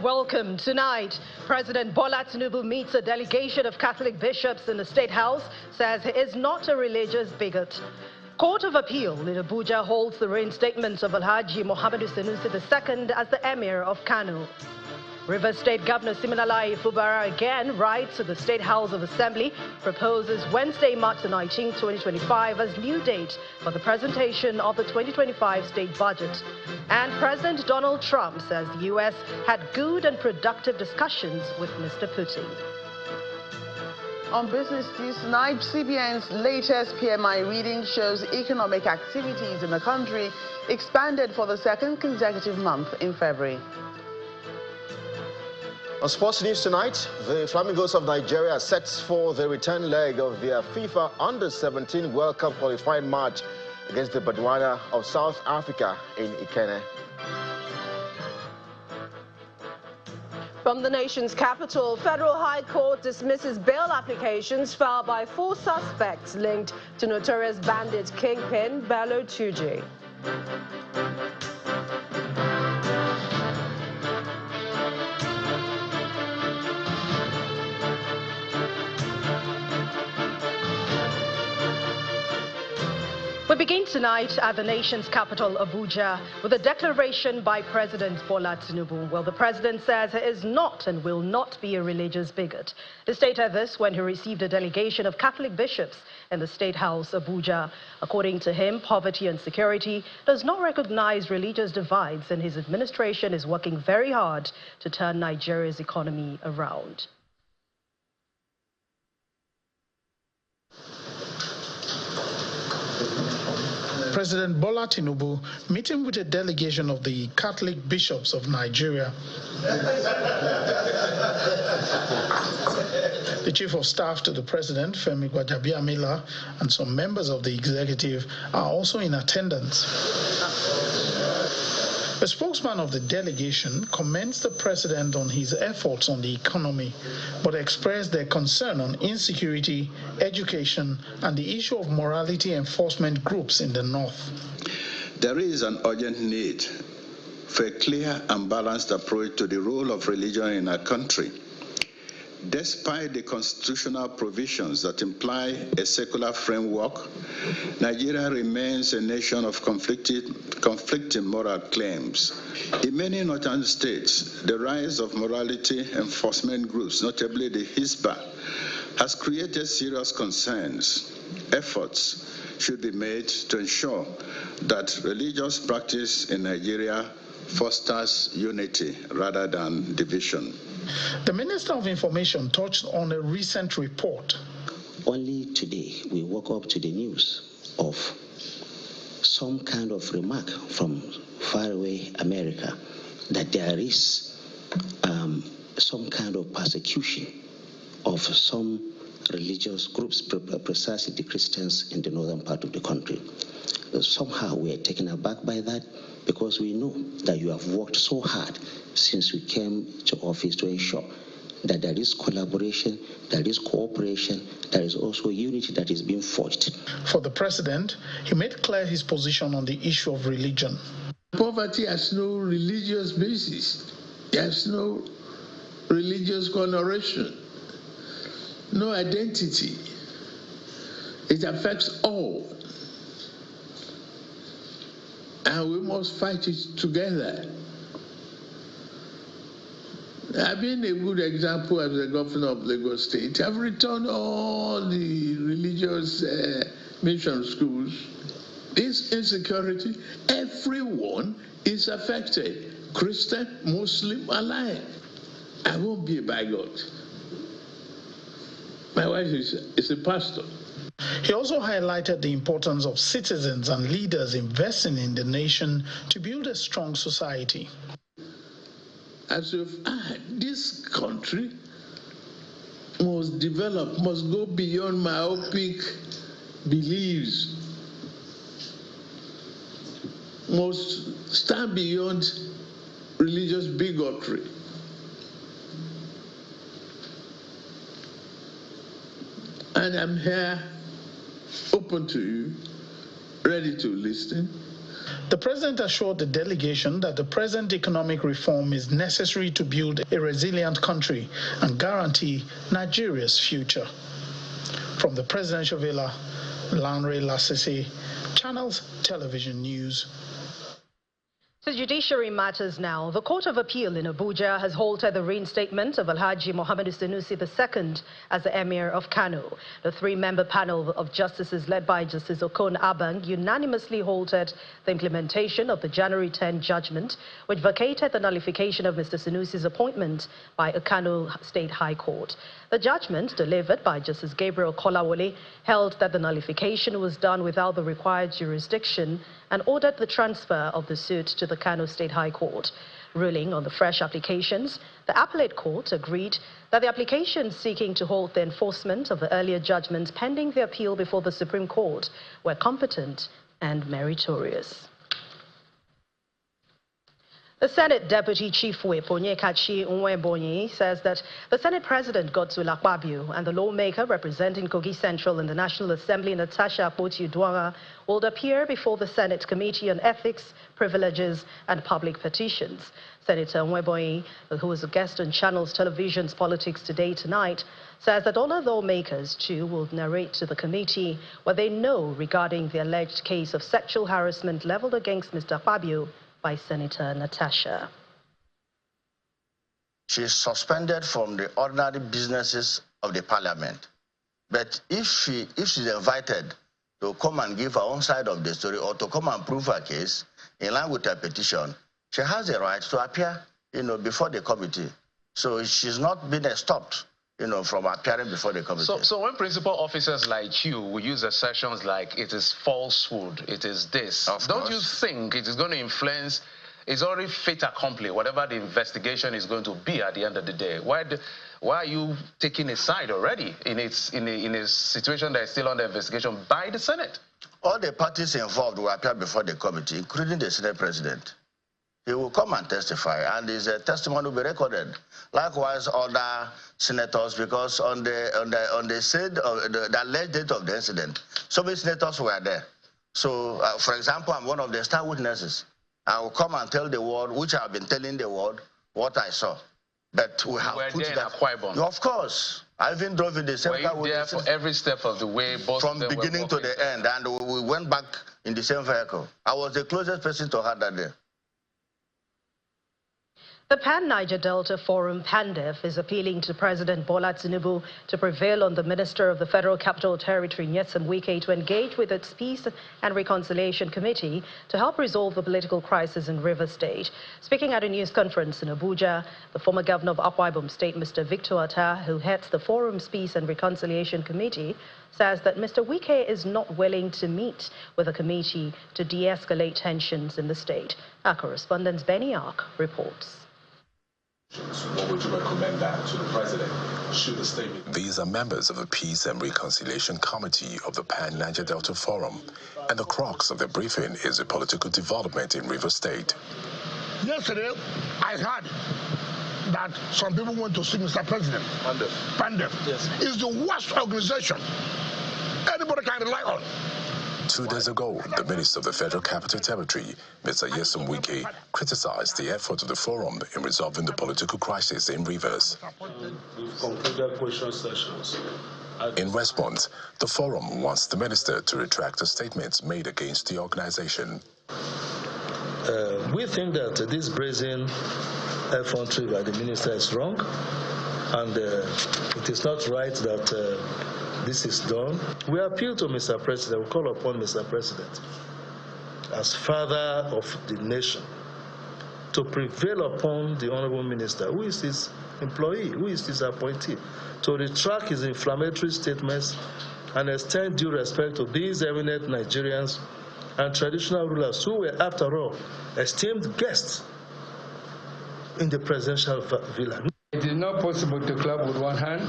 welcome. Tonight, President Bola Tinubu meets a delegation of Catholic bishops in the State House, says he is not a religious bigot. Court of Appeal in Abuja holds the reinstatement of Alhaji Muhammadu Sanusi II as the Emir of Kano. Rivers State Governor Siminalayi Fubara again writes to the State House of Assembly, proposes Wednesday, March 19, 2025 as new date for the presentation of the 2025 state budget. And President Donald Trump says the U.S. had good and productive discussions with Mr. Putin. On Business News tonight, CBN's latest PMI reading shows economic activities in the country expanded for the second consecutive month in February. On Sports News tonight, the Flamingos of Nigeria sets for the return leg of their FIFA Under-17 World Cup qualifying match against the Botswana of South Africa in Ikene. From the nation's capital, Federal High Court dismisses bail applications filed by 4 suspects linked to notorious bandit kingpin Bello Tuji. We begin tonight at the nation's capital, Abuja, with a declaration by President Bola Tinubu. Well, the president says he is not and will not be a religious bigot. He stated this when he received a delegation of Catholic bishops in the State House, Abuja. According to him, poverty and security does not recognize religious divides, and his administration is working very hard to turn Nigeria's economy around. President Bola Tinubu meeting with a delegation of the Catholic bishops of Nigeria. The Chief of Staff to the President, Femi Gbajabiamila, and some members of the executive are also in attendance. The spokesman of the delegation commends the president on his efforts on the economy, but expressed their concern on insecurity, education, and the issue of morality enforcement groups in the north. There is an urgent need for a clear and balanced approach to the role of religion in our country. Despite the constitutional provisions that imply a secular framework, Nigeria remains a nation of conflicting moral claims. In many northern states, the rise of morality enforcement groups, notably the Hisbah, has created serious concerns. Efforts should be made to ensure that religious practice in Nigeria fosters unity rather than division. The Minister of Information touched on a recent report. Only today we woke up to the news of some kind of remark from faraway America that there is some kind of persecution of some religious groups, precisely the Christians in the northern part of the country. Somehow we are taken aback by that, because we know that you have worked so hard since you came to office to ensure that there is collaboration, there is cooperation, there is also unity that is being forged. For the president, he made clear his position on the issue of religion. Poverty has no religious basis. It has no religious connotation, no identity. It affects all. And we must fight it together. I've been a good example as the governor of Lagos State. I've returned all the religious mission schools. This insecurity, everyone is affected. Christian, Muslim, alike. I won't be a bigot. My wife is a pastor. He also highlighted the importance of citizens and leaders investing in the nation to build a strong society. As if this country must develop, must go beyond myopic beliefs, must stand beyond religious bigotry. And I'm here, open to you, ready to listen. The president assured the delegation that the present economic reform is necessary to build a resilient country and guarantee Nigeria's future. From the presidential villa, Lanre Lasisi, Channels Television News. To judiciary matters now. The Court of Appeal in Abuja has halted the reinstatement of Alhaji Mohammed Sanusi II as the Emir of Kano. The three-member panel of justices led by Justice Okon Abang unanimously halted the implementation of the January 10 judgment, which vacated the nullification of Mr. Sanusi's appointment by a Kano State High Court. The judgment, delivered by Justice Gabriel Kolawole, held that the nullification was done without the required jurisdiction and ordered the transfer of the suit to the Kano State High Court. Ruling on the fresh applications, the appellate court agreed that the applications seeking to halt the enforcement of the earlier judgment pending the appeal before the Supreme Court were competent and meritorious. The Senate Deputy Chief Whip, Onyekachi Nwebonyi, says that the Senate President, Godswill Akpabio, and the lawmaker representing Kogi Central in the National Assembly, Natasha Akpoti-Uduaghan, will appear before the Senate Committee on Ethics, Privileges, and Public Petitions. Senator Nwebonyi, who is a guest on Channels Television's Politics Today tonight, says that all of the lawmakers, too, will narrate to the committee what they know regarding the alleged case of sexual harassment leveled against Mr. Akpabio by Senator Natasha. She is suspended from the ordinary businesses of the parliament. But if she's invited to come and give her own side of the story or to come and prove her case in line with her petition, she has the right to appear, before the committee. So she's not been stopped, from appearing before the committee. So when principal officers like you will use assertions like it is falsehood, it is this, don't you think it is going to influence, it's already fait accompli, whatever the investigation is going to be at the end of the day? Why are you taking a side already in a situation that is still under investigation by the Senate? All the parties involved will appear before the committee, including the Senate President. He will come and testify, and his testimony will be recorded. Likewise, other senators, because on the alleged date of the incident, so many senators were there. So, for example, I'm one of the star witnesses. I will come and tell the world, which I have been telling the world, what I saw. But we have put that. Of course, I even drove in the same car. Were you there for every step of the way? Both from beginning to the end, and we went back in the same vehicle. I was the closest person to her that day. The Pan-Niger Delta Forum, PANDEF, is appealing to President Bola Tinubu to prevail on the Minister of the Federal Capital Territory, Nyesom Wike, to engage with its Peace and Reconciliation Committee to help resolve the political crisis in River State. Speaking at a news conference in Abuja, the former governor of Akwa Ibom State, Mr. Victor Atta, who heads the Forum's Peace and Reconciliation Committee, says that Mr. Wike is not willing to meet with the committee to de-escalate tensions in the state. Our correspondent Benny Ark reports. What would you recommend that to the president? Should the statement... These are members of the Peace and Reconciliation Committee of the Pan-Niger Delta Forum, and the crux of the briefing is a political development in River State. Yesterday, I heard that some people went to see Mr. President. PANDEF. Yes. It's the worst organization anybody can rely on. 2 days ago, the Minister of the Federal Capital Territory, Mr. Nyesom Wike, criticized the effort of the forum in resolving the political crisis in Rivers. We've concluded question sessions. In response, the forum wants the minister to retract the statements made against the organization. We think that this brazen effrontery by the minister is wrong, and it is not right that this is done. We appeal to Mr. President, we call upon Mr. President, as father of the nation, to prevail upon the Honorable Minister, who is his employee, who is his appointee, to retract his inflammatory statements and extend due respect to these eminent Nigerians and traditional rulers who were, after all, esteemed guests in the presidential villa. The not possible to clap with one hand,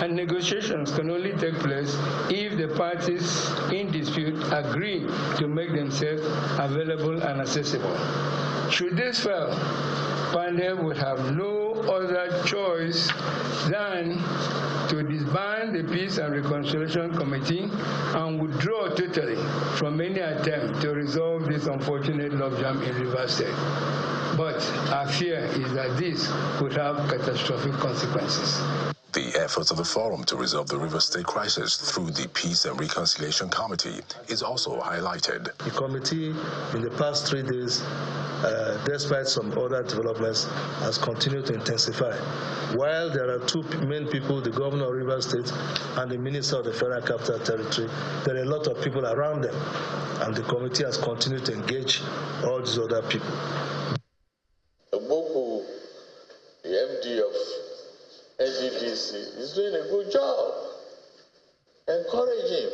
and negotiations can only take place if the parties in dispute agree to make themselves available and accessible. Should this fail, Pandey would have no other choice than to disband the Peace and Reconciliation Committee and withdraw totally from any attempt to resolve this unfortunate logjam in Rivers State. But our fear is that this could have catastrophic consequences. The efforts of the forum to resolve the River State crisis through the Peace and Reconciliation Committee is also highlighted. The committee in the past 3 days, despite some other developments, has continued to intensify. While there are two main people, the governor of River State and the minister of the Federal Capital Territory, there are a lot of people around them, and the committee has continued to engage all these other people. Oboku, the MD of NDDC, is doing a good job. Encourage him.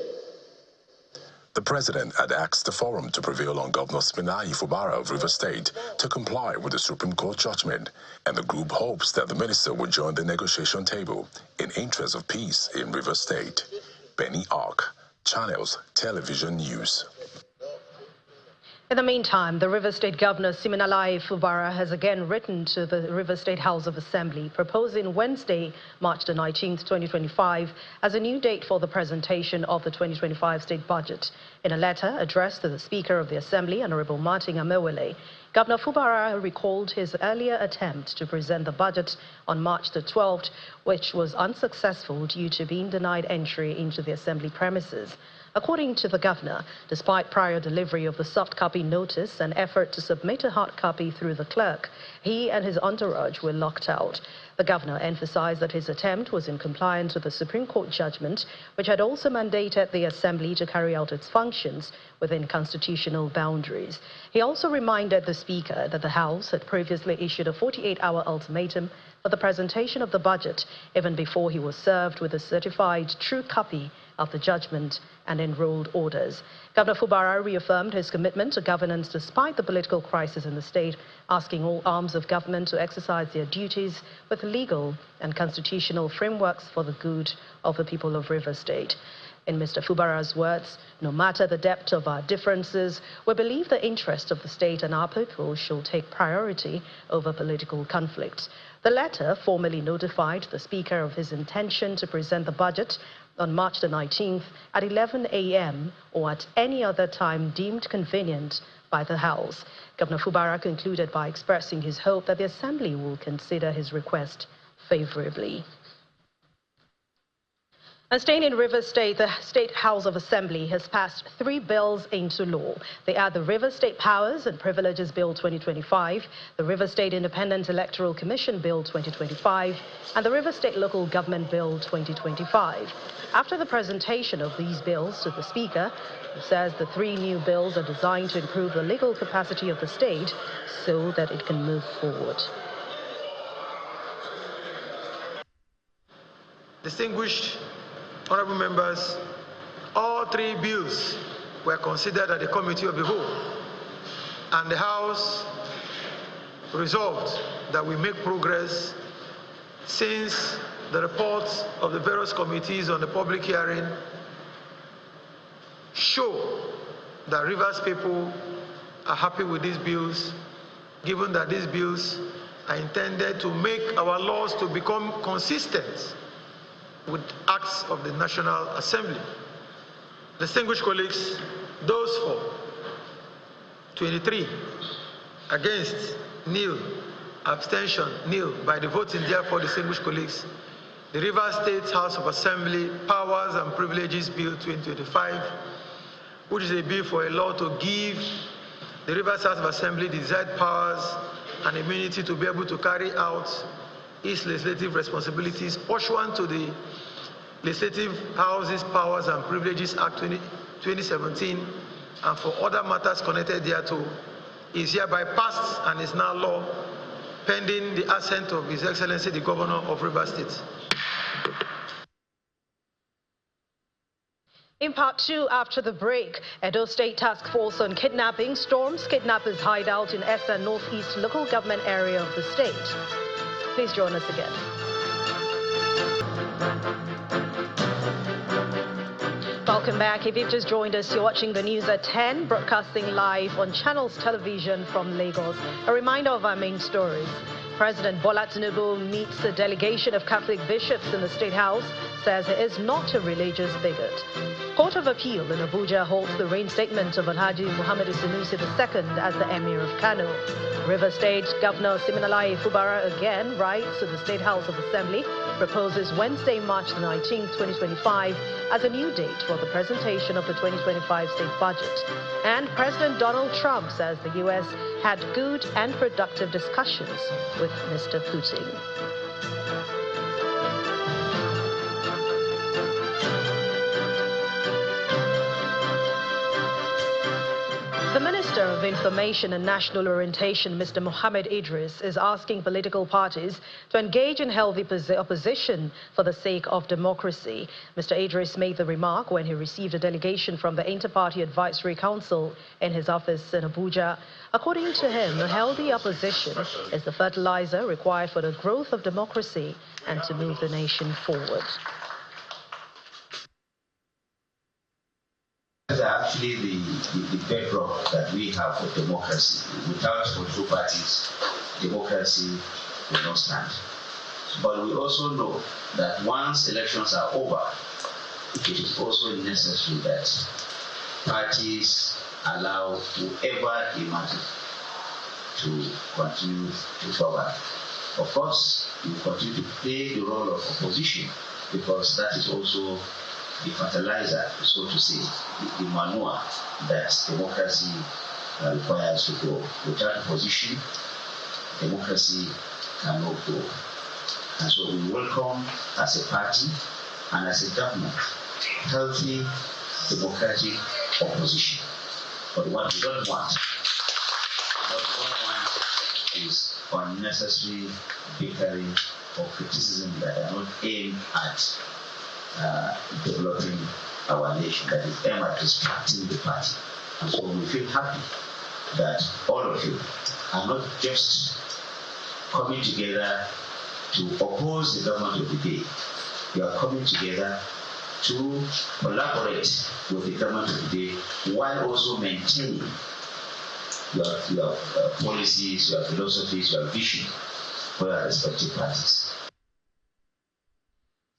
The president had asked the forum to prevail on Governor Siminalayi Fubara of River State to comply with the Supreme Court judgment, and the group hopes that the minister will join the negotiation table in interest of peace in River State. Benny Ark, Channels Television News. In the meantime, the River State Governor Siminalayi Fubara has again written to the River State House of Assembly, proposing Wednesday, March the 19th, 2025, as a new date for the presentation of the 2025 state budget. In a letter addressed to the Speaker of the Assembly, Honorable Martin Amewele, Governor Fubara recalled his earlier attempt to present the budget on March the 12th, which was unsuccessful due to being denied entry into the Assembly premises. According to the governor, despite prior delivery of the soft copy notice and effort to submit a hard copy through the clerk, he and his entourage were locked out. The governor emphasized that his attempt was in compliance with the Supreme Court judgment, which had also mandated the Assembly to carry out its functions within constitutional boundaries. He also reminded the Speaker that the House had previously issued a 48-hour ultimatum for the presentation of the budget, even before he was served with a certified true copy of the judgment and enrolled orders. Governor Fubara reaffirmed his commitment to governance despite the political crisis in the state, asking all arms of government to exercise their duties with legal and constitutional frameworks for the good of the people of River State. In Mr. Fubara's words, no matter the depth of our differences, we believe the interest of the state and our people should take priority over political conflicts. The letter formally notified the Speaker of his intention to present the budget on March the 19th at 11 a.m. or at any other time deemed convenient by the House. Governor Fubara concluded by expressing his hope that the Assembly will consider his request favorably. And staying in River State, the State House of Assembly has passed 3 bills into law. They are the River State Powers and Privileges Bill 2025, the River State Independent Electoral Commission Bill 2025, and the River State Local Government Bill 2025. After the presentation of these bills to the Speaker, he says the 3 new bills are designed to improve the legal capacity of the state so that it can move forward. Distinguished honorable members, all 3 bills were considered at the Committee of the Whole, and the House resolved that we make progress since the reports of the various committees on the public hearing show that Rivers people are happy with these bills, given that these bills are intended to make our laws to become consistent with acts of the National Assembly. Distinguished colleagues, those for 23, against, nil, abstention, nil. By the voting, therefore, distinguished colleagues, the Rivers State House of Assembly Powers and Privileges Bill 2025, which is a bill for a law to give the Rivers House of Assembly the desired powers and immunity to be able to carry out its legislative responsibilities pursuant to the Legislative Houses Powers and Privileges Act 2017 and for other matters connected thereto, is hereby passed and is now law, pending the assent of His Excellency the Governor of River State. In part 2, after the break, Edo State Task Force on Kidnapping storms kidnappers' hideout in Esa Northeast local government area of the state. Please join us again. Welcome back. If you've just joined us, you're watching the news at 10, broadcasting live on Channels Television from Lagos. A reminder of our main stories. President Bola Tinubu meets a delegation of Catholic bishops in the State House, says he is not a religious bigot. Court of Appeal in Abuja holds the reinstatement of Alhaji Muhammad Sanusi II as the Emir of Kano. River State Governor Siminalayi Fubara again writes to the State House of Assembly, proposes Wednesday, March the 19th, 2025 as a new date for the presentation of the 2025 state budget. And President Donald Trump says the U.S. had good and productive discussions with Mr. Putin. The Minister of Information and National Orientation, Mr. Mohammed Idris, is asking political parties to engage in healthy opposition for the sake of democracy. Mr. Idris made the remark when he received a delegation from the Inter-Party Advisory Council in his office in Abuja. According to him, a healthy opposition is the fertilizer required for the growth of democracy and to move the nation forward. Actually the bedrock that we have for democracy. Without political parties, democracy will not stand. But we also know that once elections are over, it is also necessary that parties allow whoever they matter to continue to govern. Of course, you continue to play the role of opposition because that is also the fertilizer, so to say, the manure that democracy requires to grow. Without opposition, democracy cannot grow. And so we welcome, as a party and as a government, healthy democratic opposition. But what we don't want is unnecessary bickering or criticism that are not aimed at developing our nation, that is aimed at distracting the party. And so we feel happy that all of you are not just coming together to oppose the government of the day. You are coming together to collaborate with the government of the day while also maintaining your policies, your philosophies, your vision for your respective parties.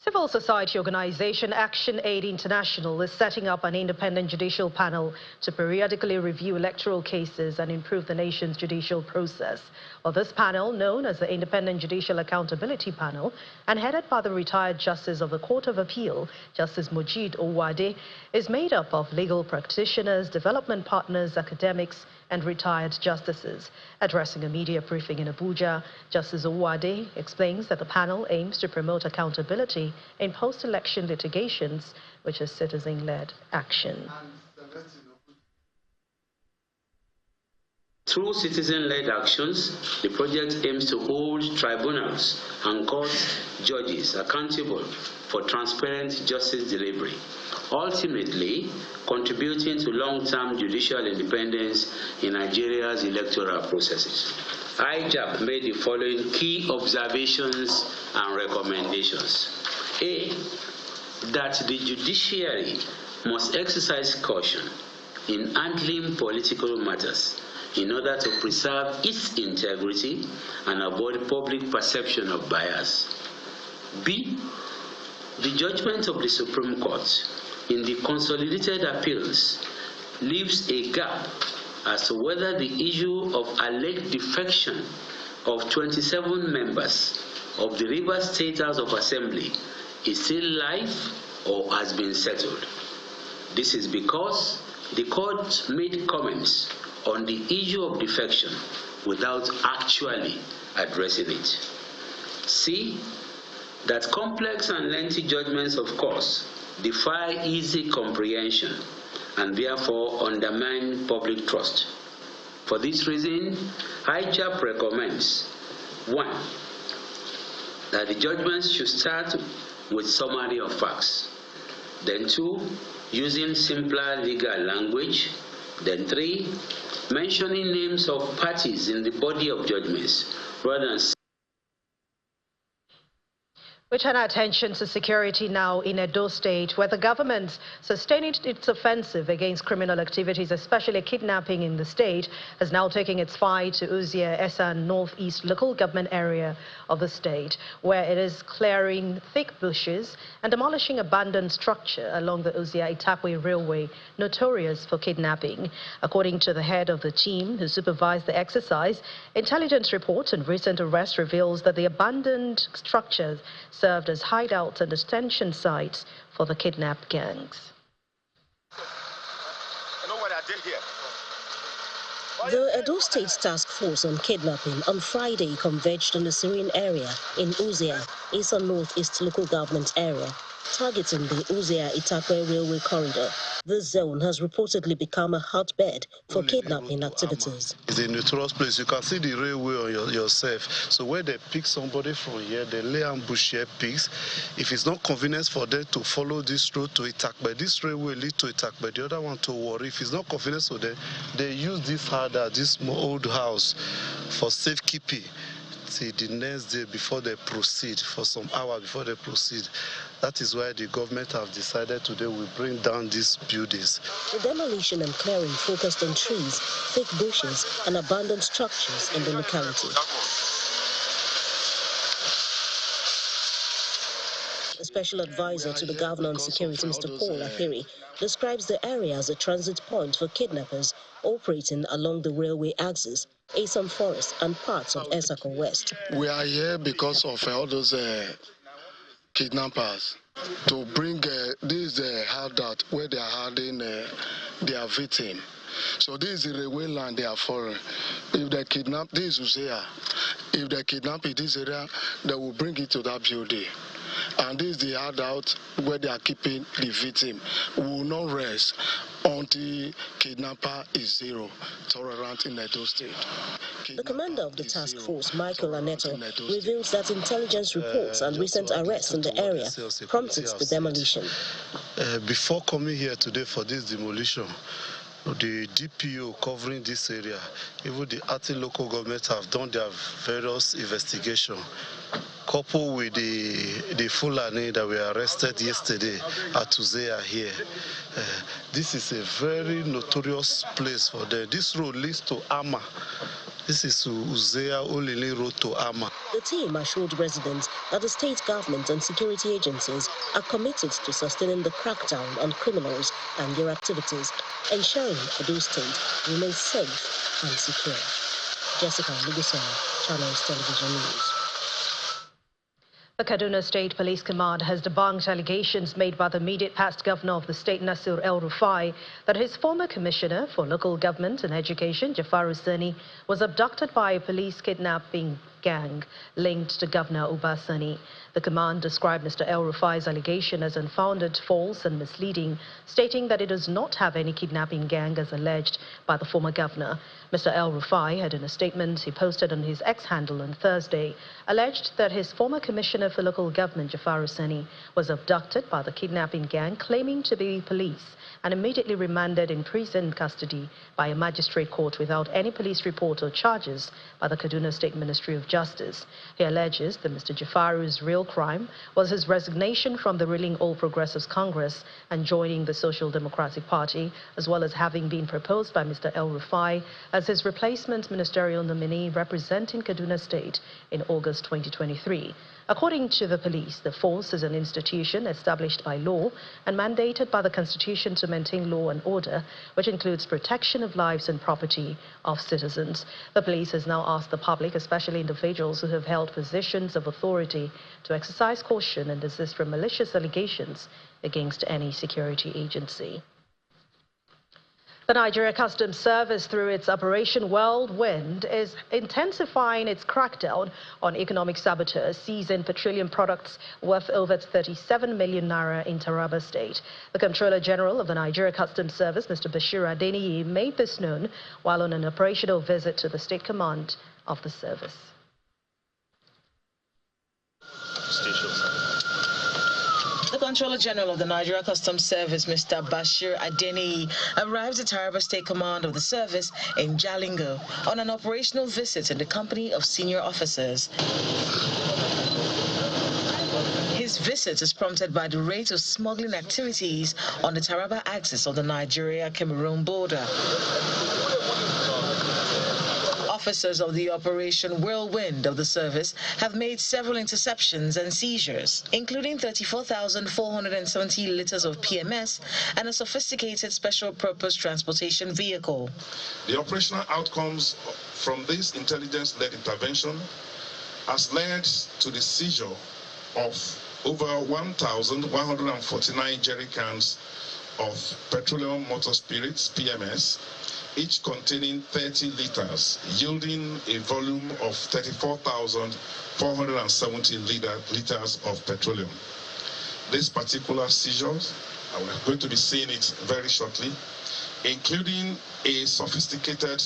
Civil society organization Action Aid International is setting up an independent judicial panel to periodically review electoral cases and improve the nation's judicial process. Well, this panel, known as the Independent Judicial Accountability Panel and headed by the retired Justice of the Court of Appeal, Justice Mojeed Owade, is made up of legal practitioners, development partners, academics, and retired justices. Addressing a media briefing in Abuja, Justice Owade explains that the panel aims to promote accountability in post-election litigations, which is citizen-led action. Through citizen-led actions, the project aims to hold tribunals and court judges accountable for transparent justice delivery, ultimately contributing to long-term judicial independence in Nigeria's electoral processes. IJAP made the following key observations and recommendations. A, that the judiciary must exercise caution in handling political matters in order to preserve its integrity and avoid public perception of bias. B, the judgment of the Supreme Court in the consolidated appeals leaves a gap as to whether the issue of alleged defection of 27 members of the Rivers State House of Assembly is still live or has been settled. This is because the court made comments on the issue of defection without actually addressing it. C, that complex and lengthy judgments, of course, defy easy comprehension and therefore undermine public trust. For this reason, IJAP recommends 1, that the judgments should start with summary of facts, then 2, using simpler legal language, then 3, mentioning names of parties in the body of judgments rather than We turn our attention to security now in Edo State, where the government, sustaining its offensive against criminal activities, especially kidnapping in the state, has now taken its fight to Uzia Esan Northeast local government area of the state, where it is clearing thick bushes and demolishing abandoned structure along the Uzia-Itakwe Railway, notorious for kidnapping. According to the head of the team who supervised the exercise, intelligence reports and recent arrests reveals that the abandoned structures served as hideouts and detention sites for the kidnapped gangs. The Edo State Task Force on Kidnapping on Friday converged on the Syrian area in Uzia, Esan Northeast local government area, targeting the Uzia-Itakwe railway corridor. This zone has reportedly become a hotbed for kidnapping activities. It's a notorious place. You can see the railway on yourself. So where they pick somebody from here, they lay ambush here, picks. If it's not convenient for them to follow this road to Itakwe, this railway lead to Itakwe, the other one to Warri. If it's not convenient for them, they use this harder, this old house for safekeeping till the next day before they proceed, for some hours before they proceed. That is why the government have decided today we bring down these buildings. The demolition and clearing focused on trees, thick bushes, and abandoned structures in the locality. A special advisor to the governor on security, Mr. Paul Ahiri, describes the area as a transit point for kidnappers operating along the railway axis, Esan Forest, and parts of Esako West. We are here because of all those kidnappers to bring this hideout where they are hiding their victim. So this is the railway land they are following. If they kidnap, this is here. If they kidnap in this area, they will bring it to that building. And this is the hideout where they are keeping the victim. We will not rest until kidnapper is zero tolerant in Edo State. The commander of the task force, Michael Aneto, reveals that intelligence reports and recent arrests in the area prompted the demolition. Before coming here today for this demolition, the DPO covering this area, even the Ati local government have done their various investigations, coupled with the Fulani that were arrested yesterday at Uzea here. This is a very notorious place for them. This road leads to Ama. This is Uzea Olili Road to Ama. The team assured residents that the state government and security agencies are committed to sustaining the crackdown on criminals and their activities, ensuring Edo State remains safe and secure. Jessica Lugusono, Channels Television News. The Kaduna State Police Command has debunked allegations made by the immediate past governor of the state, Nasir El-Rufai, that his former commissioner for local government and education, Jafaru Sani, was abducted by a police kidnapping gang linked to Governor Uba Sani. The command described Mr. El-Rufai's allegation as unfounded, false and misleading, stating that it does not have any kidnapping gang as alleged by the former governor. Mr. El-Rufai had, in a statement he posted on his X handle on Thursday, alleged that his former commissioner for local government, Jafaru Sani, was abducted by the kidnapping gang claiming to be police and immediately remanded in prison custody by a magistrate court without any police report or charges by the Kaduna State Ministry of Justice. He alleges that Mr. Jafaru's real crime was his resignation from the ruling All Progressives Congress and joining the Social Democratic Party, as well as having been proposed by Mr. El-Rufai as his replacement ministerial nominee representing Kaduna State in August 2023. According to the police, the force is an institution established by law and mandated by the Constitution to maintain law and order, which includes protection of lives and property of citizens. The police has now asked the public, especially individuals who have held positions of authority, to exercise caution and desist from malicious allegations against any security agency. The Nigeria Customs Service, through its Operation Whirlwind, is intensifying its crackdown on economic saboteurs, seizing petroleum products worth over 37 million naira in Taraba State. The Comptroller General of the Nigeria Customs Service, Mr. Bashir Adeniyi, made this known while on an operational visit to the State Command of the service. The Comptroller General of the Nigeria Customs Service, Mr. Bashir Adeniyi, arrived at Taraba State Command of the service in Jalingo on an operational visit in the company of senior officers. His visit is prompted by the rate of smuggling activities on the Taraba axis of the Nigeria-Cameroon border. Officers of the Operation Whirlwind of the service have made several interceptions and seizures, including 34,470 liters of PMS and a sophisticated special purpose transportation vehicle. The operational outcomes from this intelligence-led intervention has led to the seizure of over 1,149 jerry cans of petroleum motor spirits, PMS, each containing 30 liters, yielding a volume of 34,470 liters of petroleum. These particular seizures, and we're going to be seeing it very shortly, including a sophisticated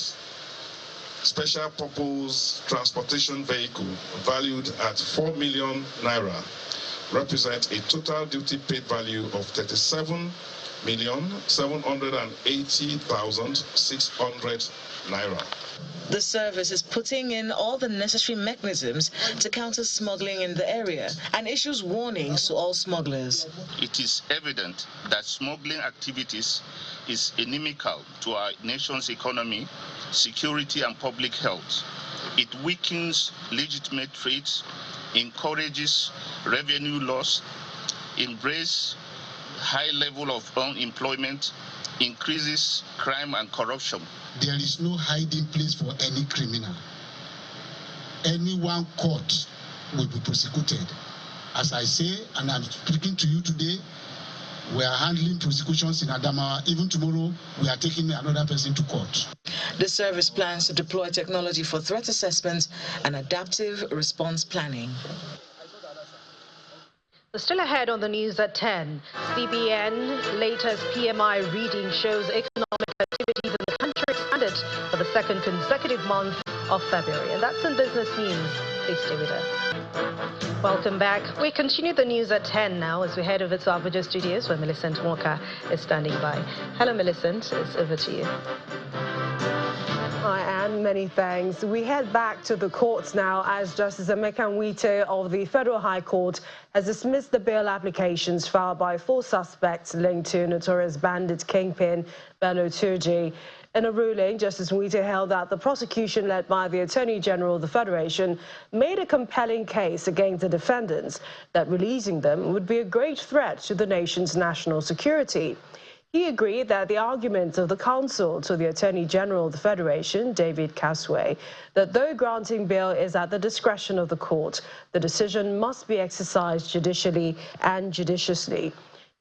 special purpose transportation vehicle valued at 4 million naira, represent a total duty paid value of 37,780,600 naira. The service is putting in all the necessary mechanisms to counter smuggling in the area and issues warnings to all smugglers. It is evident that smuggling activities is inimical to our nation's economy, security, and public health. It weakens legitimate trade, encourages revenue loss, embraces high level of unemployment, increases crime and corruption. There is no hiding place for any criminal. Anyone caught will be prosecuted. As I say, and I'm speaking to you today, we are handling prosecutions in Adamawa. Even tomorrow, we are taking another person to court. The service plans to deploy technology for threat assessment and adaptive response planning. Still ahead on the news at 10, CBN latest PMI reading shows economic activities in the country expanded for the second consecutive month of February. And that's in business news. Please stay with us. Welcome back. We continue the news at 10 now as we head over to Abuja studios where Millicent Walker is standing by. Hello, Millicent. It's over to you. Hi, Anne. Many thanks. We head back to the courts now as Justice Emeka Nwite of the Federal High Court has dismissed the bail applications filed by 4 suspects linked to notorious bandit kingpin Bello Turji. In a ruling, Justice Nwite held that the prosecution led by the Attorney General of the Federation made a compelling case against the defendants that releasing them would be a great threat to the nation's national security. He agreed that the arguments of the counsel to the Attorney General of the Federation, David Kaswe, that though granting bail is at the discretion of the court, the decision must be exercised judicially and judiciously.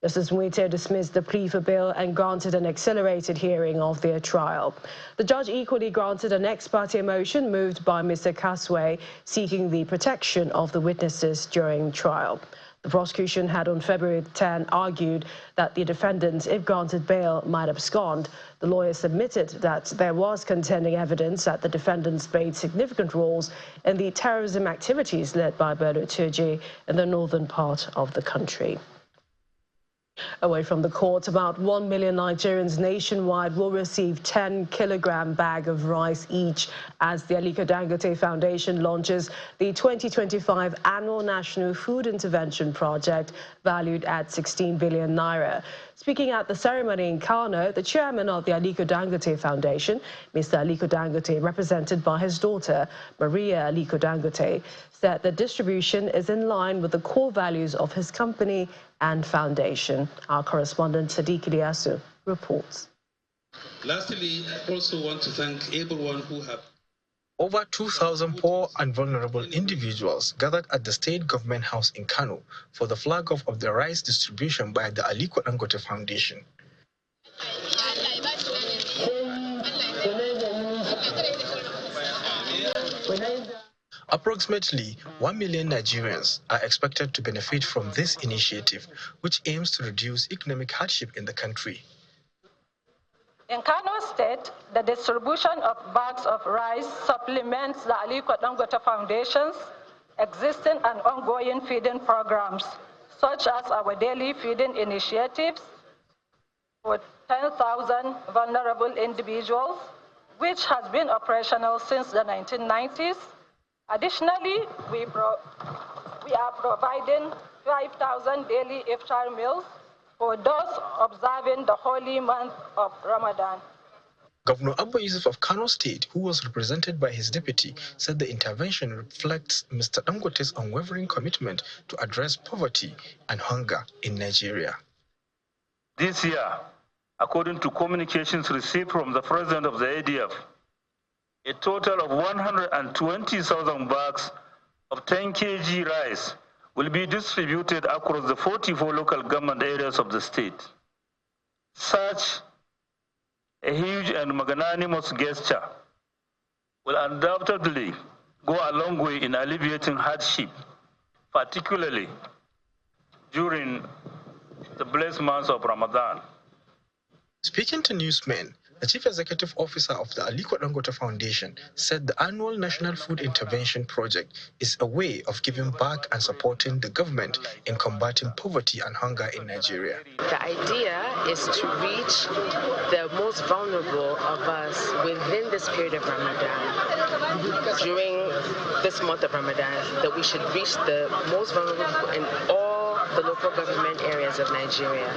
Justice Nwite dismissed the plea for bail and granted an accelerated hearing of their trial. The judge equally granted an ex parte motion moved by Mr. Kaswe seeking the protection of the witnesses during trial. The prosecution had on February 10 argued that the defendants, if granted bail, might abscond. The lawyers submitted that there was contending evidence that the defendants played significant roles in the terrorism activities led by Bello Turji in the northern part of the country. Away from the court, about 1 million Nigerians nationwide will receive 10-kilogram bag of rice each as the Aliko Dangote Foundation launches the 2025 annual National Food Intervention Project valued at 16 billion naira. Speaking at the ceremony in Kano, the chairman of the Aliko Dangote Foundation, Mr. Aliko Dangote, represented by his daughter, Maria Aliko Dangote, said the distribution is in line with the core values of his company and foundation. Our correspondent Sadiq Iliasu reports. Lastly, I also want to thank everyone who have. Over 2,000 poor and vulnerable individuals gathered at the State Government House in Kano for the flag-off of the rice distribution by the Aliko Dangote Foundation. Approximately 1 million Nigerians are expected to benefit from this initiative, which aims to reduce economic hardship in the country. In Kano State, the distribution of bags of rice supplements the Aliko Dangote Foundation's existing and ongoing feeding programs, such as our daily feeding initiatives for 10,000 vulnerable individuals, which has been operational since the 1990s. Additionally, we are providing 5,000 daily iftar meals for those observing the holy month of Ramadan. Governor Abba Yusuf of Kano State, who was represented by his deputy, said the intervention reflects Mr. Dangote's unwavering commitment to address poverty and hunger in Nigeria. This year, according to communications received from the president of the ADF, a total of 120,000 bags of 10 kg rice will be distributed across the 44 local government areas of the state. Such a huge and magnanimous gesture will undoubtedly go a long way in alleviating hardship, particularly during the blessed months of Ramadan. Speaking to newsmen, the Chief Executive Officer of the Aliko Dangote Foundation said the annual National Food Intervention Project is a way of giving back and supporting the government in combating poverty and hunger in Nigeria. The idea is to reach the most vulnerable of us within this period of Ramadan. During this month of Ramadan, that we should reach the most vulnerable in all the local government areas of Nigeria.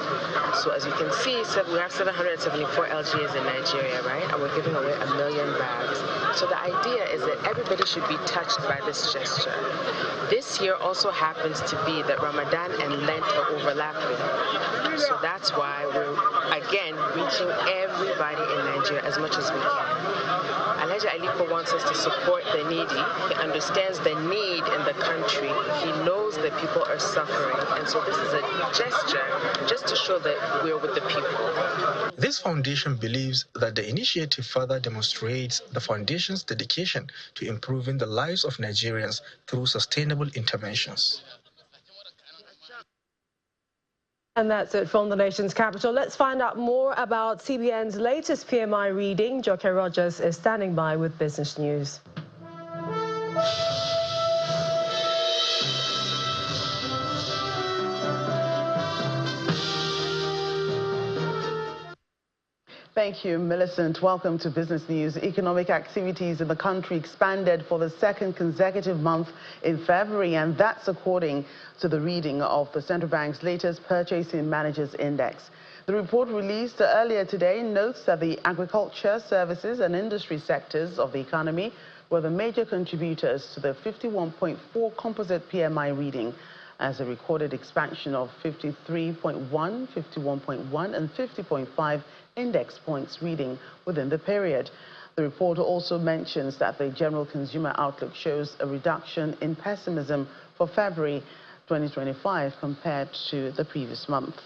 So as you can see, we have 774 LGAs in Nigeria, right? And we're giving away 1 million bags. So the idea is that everybody should be touched by this gesture. This year also happens to be that Ramadan and Lent are overlapping. So that's why we're, again, reaching everybody in Nigeria as much as we can. Alhaji Aliko wants us to support the needy. He understands the need in the country. He knows that people are suffering. And so this is a gesture just to show that we're with the people. This foundation believes that the initiative further demonstrates the foundation's dedication to improving the lives of Nigerians through sustainable interventions. And that's it from the nation's capital. Let's find out more about CBN's latest PMI reading. Joke Rogers is standing by with business news. Thank you, Millicent. Welcome to Business News. Economic activities in the country expanded for the second consecutive month in February, and that's according to the reading of the central bank's latest Purchasing Managers Index. The report released earlier today notes that the agriculture, services and industry sectors of the economy were the major contributors to the 51.4 composite PMI reading, as a recorded expansion of 53.1, 51.1 and 50.5 index points reading within the period. The report also mentions that the general consumer outlook shows a reduction in pessimism for February 2025 compared to the previous month.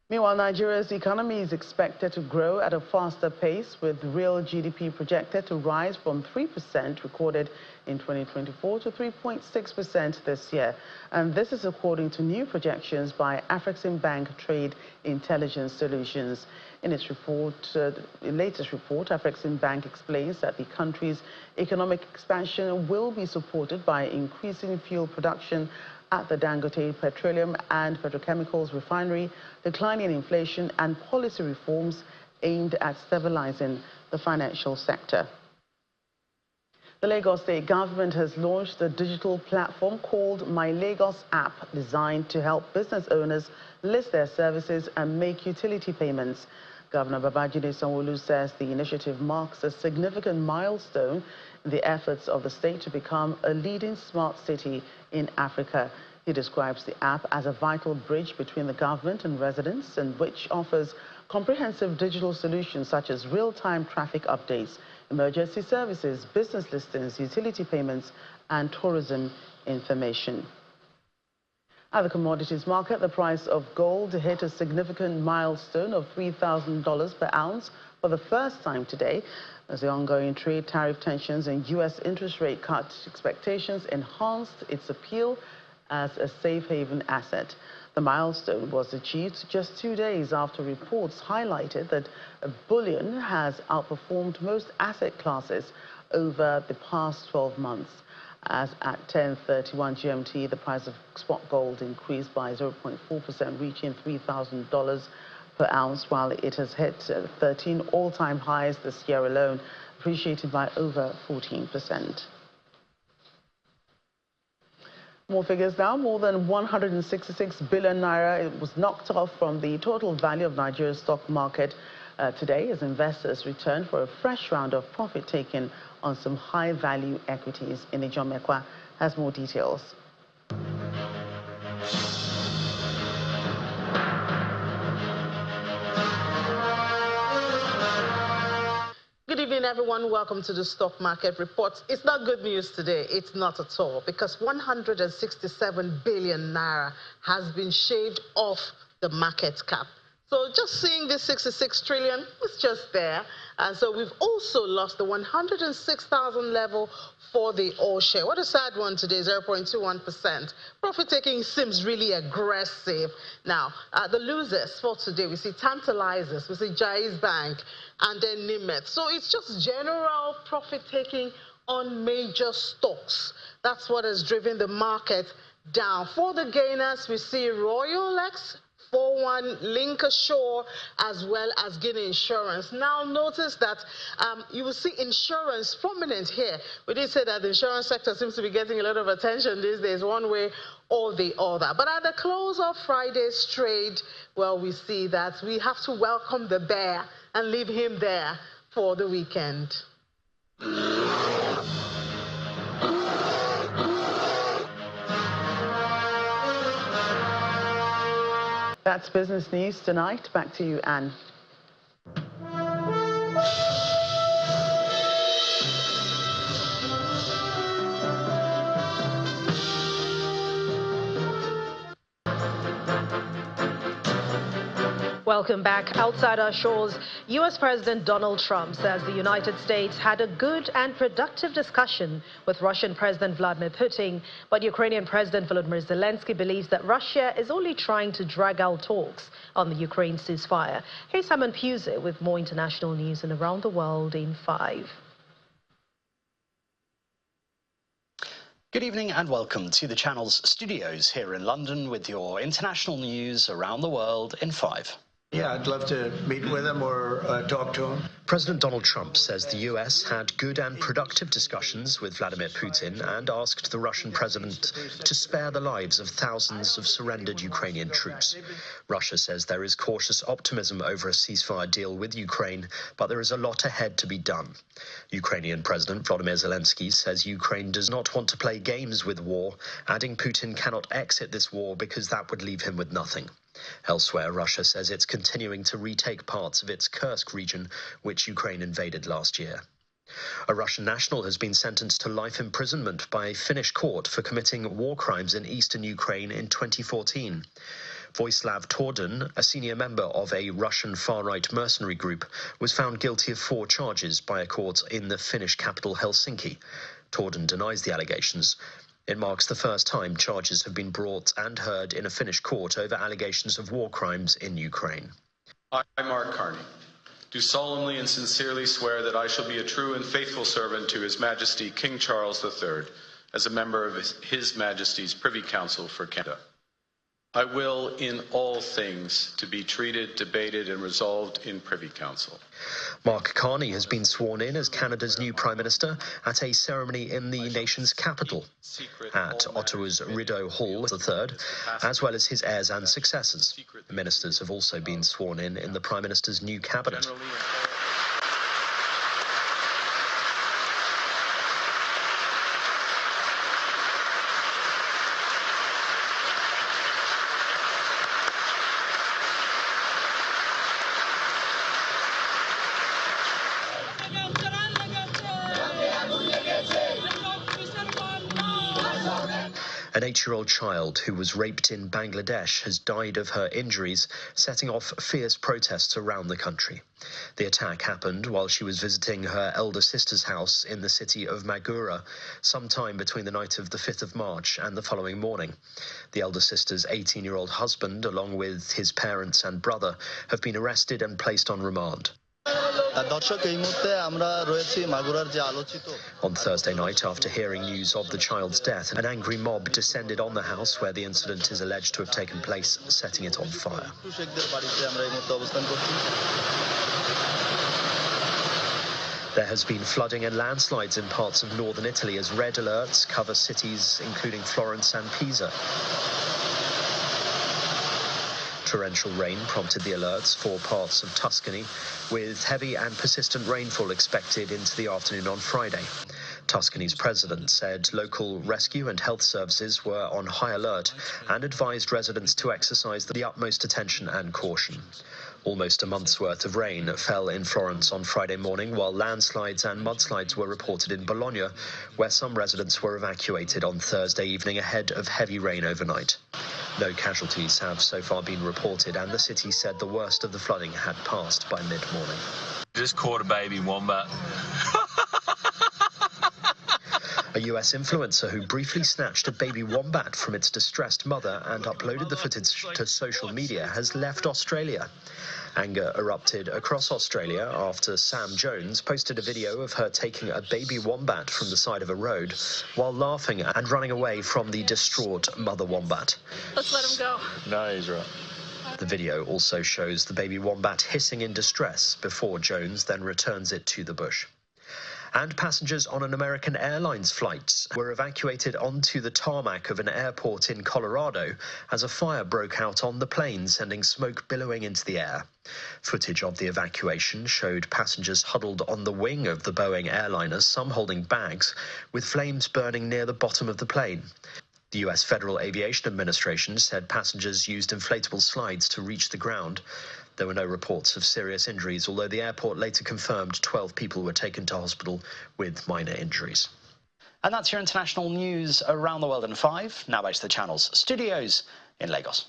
Meanwhile, Nigeria's economy is expected to grow at a faster pace, with real GDP projected to rise from 3% recorded in 2024 to 3.6% this year. And this is according to new projections by Afreximbank Trade Intelligence Solutions. In its latest report, Afreximbank explains that the country's economic expansion will be supported by increasing fuel production at the Dangote Petroleum and Petrochemicals Refinery, declining inflation and policy reforms aimed at stabilizing the financial sector. The Lagos State government has launched a digital platform called My Lagos App, designed to help business owners list their services and make utility payments. Governor Babajide Sanwo-Olu says the initiative marks a significant milestone in the efforts of the state to become a leading smart city in Africa. He describes the app as a vital bridge between the government and residents, and which offers comprehensive digital solutions such as real-time traffic updates, emergency services, business listings, utility payments, and tourism information. At the commodities market, the price of gold hit a significant milestone of $3,000 per ounce for the first time today, as the ongoing trade tariff tensions and U.S. interest rate cut expectations enhanced its appeal as a safe haven asset. The milestone was achieved just 2 days after reports highlighted that bullion has outperformed most asset classes over the past 12 months. As at 10:31 GMT, the price of spot gold increased by 0.4%, reaching $3,000 per ounce, while it has hit 13 all-time highs this year alone, appreciated by over 14%. More figures now. More than 166 billion naira was knocked off from the total value of Nigeria's stock market today as investors returned for a fresh round of profit-taking on some high-value equities. Inijon Mekwa has more details. Good evening, everyone. Welcome to the Stock Market Report. It's not good news today. It's not at all, because 167 billion naira has been shaved off the market cap. So just seeing this 66 trillion, it's just there. And so we've also lost the 106,000 level for the all share. What a sad one today, 0.21%. Profit taking seems really aggressive. Now, the losers for today, we see Tantalizers, we see Jaiz Bank, and then Nimet. So it's just general profit taking on major stocks. That's what has driven the market down. For the gainers, we see Royal X, 41 Lincolnshire, as well as Guinea Insurance. Now notice that you will see insurance prominent here. We did say that the insurance sector seems to be getting a lot of attention these days, one way or the other. But at the close of Friday's trade, well, we see that we have to welcome the bear and leave him there for the weekend. That's business news tonight. Back to you, Anne. Welcome back. Outside our shores, U.S. President Donald Trump says the United States had a good and productive discussion with Russian President Vladimir Putin, but Ukrainian President Volodymyr Zelensky believes that Russia is only trying to drag out talks on the Ukraine ceasefire. Here's Simon Pusey with more international news and around the world in 5. Good evening and welcome to the channel's studios here in London with your international news around the world in 5. Yeah, I'd love to meet with him or talk to him. President Donald Trump says the U.S. had good and productive discussions with Vladimir Putin and asked the Russian president to spare the lives of thousands of surrendered Ukrainian troops. Russia says there is cautious optimism over a ceasefire deal with Ukraine, but there is a lot ahead to be done. Ukrainian President Volodymyr Zelensky says Ukraine does not want to play games with war, adding Putin cannot exit this war because that would leave him with nothing. Elsewhere, Russia says it's continuing to retake parts of its Kursk region, which Ukraine invaded last year. A Russian national has been sentenced to life imprisonment by a Finnish court for committing war crimes in eastern Ukraine in 2014. Vojislav Tordin, a senior member of a Russian far-right mercenary group, was found guilty of 4 charges by a court in the Finnish capital Helsinki. Tordin denies the allegations. It marks the first time charges have been brought and heard in a Finnish court over allegations of war crimes in Ukraine. I, Mark Carney, do solemnly and sincerely swear that I shall be a true and faithful servant to His Majesty King Charles III as a member of His Majesty's Privy Council for Canada. I will, in all things, to be treated, debated, and resolved in Privy Council. Mark Carney has been sworn in as Canada's new Prime Minister at a ceremony in the nation's capital, at Ottawa's Rideau Hall III, as well as his heirs and successors. Ministers have also been sworn in the Prime Minister's new cabinet. An 8-year-old child who was raped in Bangladesh has died of her injuries, setting off fierce protests around the country. The attack happened while she was visiting her elder sister's house in the city of Magura, sometime between the night of the 5th of March and the following morning. The elder sister's 18-year-old husband, along with his parents and brother, have been arrested and placed on remand. On Thursday night, after hearing news of the child's death, an angry mob descended on the house where the incident is alleged to have taken place, setting it on fire. There has been flooding and landslides in parts of northern Italy as red alerts cover cities including Florence and Pisa. Torrential rain prompted the alerts for parts of Tuscany, with heavy and persistent rainfall expected into the afternoon on Friday. Tuscany's president said local rescue and health services were on high alert and advised residents to exercise the utmost attention and caution. Almost a month's worth of rain fell in Florence on Friday morning, while landslides and mudslides were reported in Bologna, where some residents were evacuated on Thursday evening ahead of heavy rain overnight. No casualties have so far been reported, and the city said the worst of the flooding had passed by mid-morning. Just caught a baby wombat. A US influencer who briefly snatched a baby wombat from its distressed mother and uploaded the footage to social media has left Australia. Anger erupted across Australia after Sam Jones posted a video of her taking a baby wombat from the side of a road while laughing and running away from the distraught mother wombat. Let's let him go. No, he's right. The video also shows the baby wombat hissing in distress before Jones then returns it to the bush. And passengers on an American Airlines flight were evacuated onto the tarmac of an airport in Colorado as a fire broke out on the plane, sending smoke billowing into the air. Footage of the evacuation showed passengers huddled on the wing of the Boeing airliner, some holding bags, with flames burning near the bottom of the plane. The US Federal Aviation Administration said passengers used inflatable slides to reach the ground. There were no reports of serious injuries, although the airport later confirmed 12 people were taken to hospital with minor injuries. And that's your international news around the world in 5. Now back to the Channel's studios in Lagos.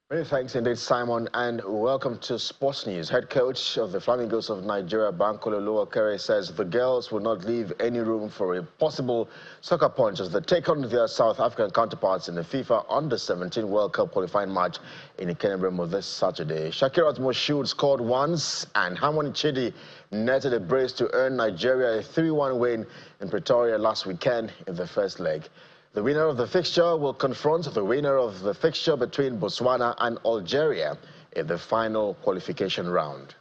Many thanks indeed, Simon, and welcome to Sports News. Head coach of the Flamingos of Nigeria, Bankole Oluwakere, says the girls will not leave any room for a possible sucker punch as they take on their South African counterparts in the FIFA Under-17 World Cup qualifying match in Ikenebremo this Saturday. Shakirat Moshood scored once, and Harmony Chidi netted a brace to earn Nigeria a 3-1 win in Pretoria last weekend in the first leg. The winner of the fixture will confront the winner of the fixture between Botswana and Algeria in the final qualification round.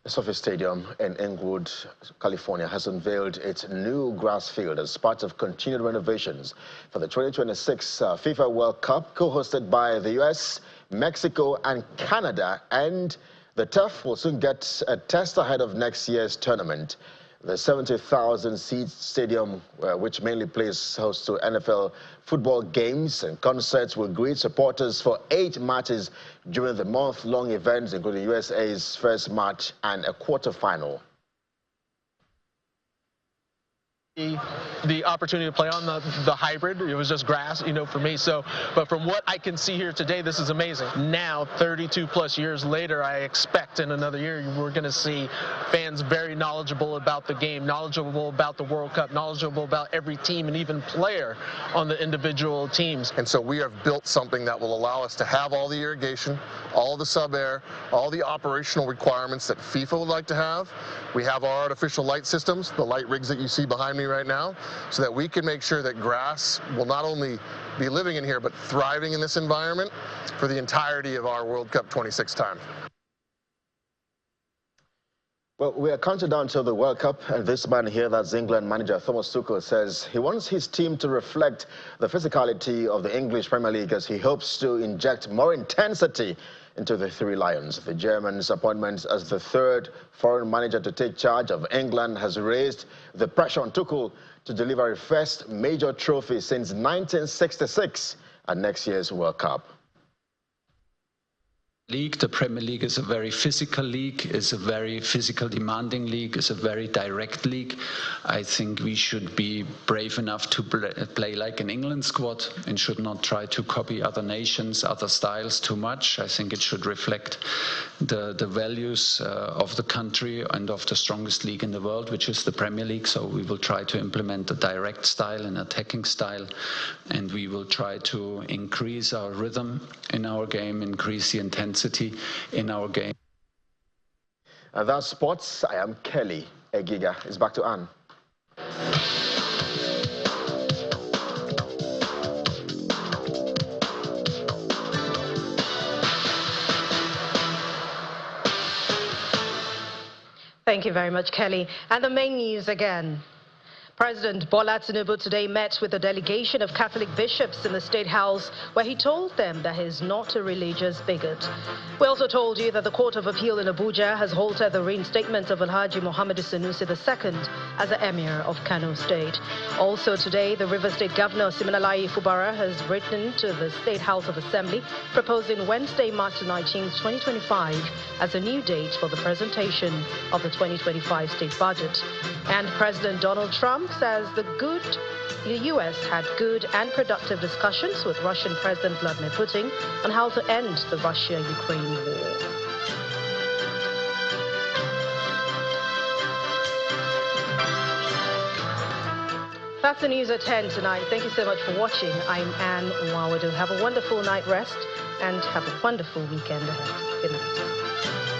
The Sophie Stadium in Inglewood, California has unveiled its new grass field as part of continued renovations for the 2026 FIFA World Cup, co-hosted by the US, Mexico and Canada, and the turf will soon get a test ahead of next year's tournament. The 70,000-seat stadium, which mainly plays host to NFL football games and concerts, will greet supporters for 8 matches during the month-long events, including USA's first match and a quarterfinal. The opportunity to play on the hybrid, it was just grass, for me. So, but from what I can see here today, this is amazing. Now, 32 plus years later, I expect in another year we're going to see fans very knowledgeable about the game, knowledgeable about the World Cup, knowledgeable about every team and even player on the individual teams. And so we have built something that will allow us to have all the irrigation, all the sub-air, all the operational requirements that FIFA would like to have. We have our artificial light systems, the light rigs that you see behind me right now, so that we can make sure that grass will not only be living in here, but thriving in this environment for the entirety of our World Cup 26 time. Well, we are counting down to the World Cup, and this man here, that's England manager Thomas Tuchel, says he wants his team to reflect the physicality of the English Premier League as he hopes to inject more intensity into the Three Lions. The German's appointment as the 3rd foreign manager to take charge of England has raised the pressure on Tuchel to deliver a first major trophy since 1966 at next year's World Cup. The Premier League is a very physical league, is a very physical demanding league, is a very direct league. I think we should be brave enough to play like an England squad and should not try to copy other nations, other styles too much. I think it should reflect the values of the country and of the strongest league in the world, which is the Premier League. So we will try to implement a direct style, an attacking style, and we will try to increase our rhythm in our game, increase the intensity in our game. And that's sports. I am Kelly Egiga. It's back to Anne. Thank you very much, Kelly. And the main news again. President Bola Tinubu today met with a delegation of Catholic bishops in the State House, where he told them that he is not a religious bigot. We also told you that the Court of Appeal in Abuja has halted the reinstatement of Alhaji Muhammadu Sanusi II as the Emir of Kano State. Also today, the River State Governor Siminalayi Fubara has written to the State House of Assembly proposing Wednesday, March 19, 2025 as a new date for the presentation of the 2025 state budget. And President Donald Trump says the U.S. had good and productive discussions with Russian President Vladimir Putin on how to end the Russia-Ukraine war. That's the news at 10 tonight. Thank you so much for watching. I'm Anne Nwawadu. Have a wonderful night rest and have a wonderful weekend ahead. Good night.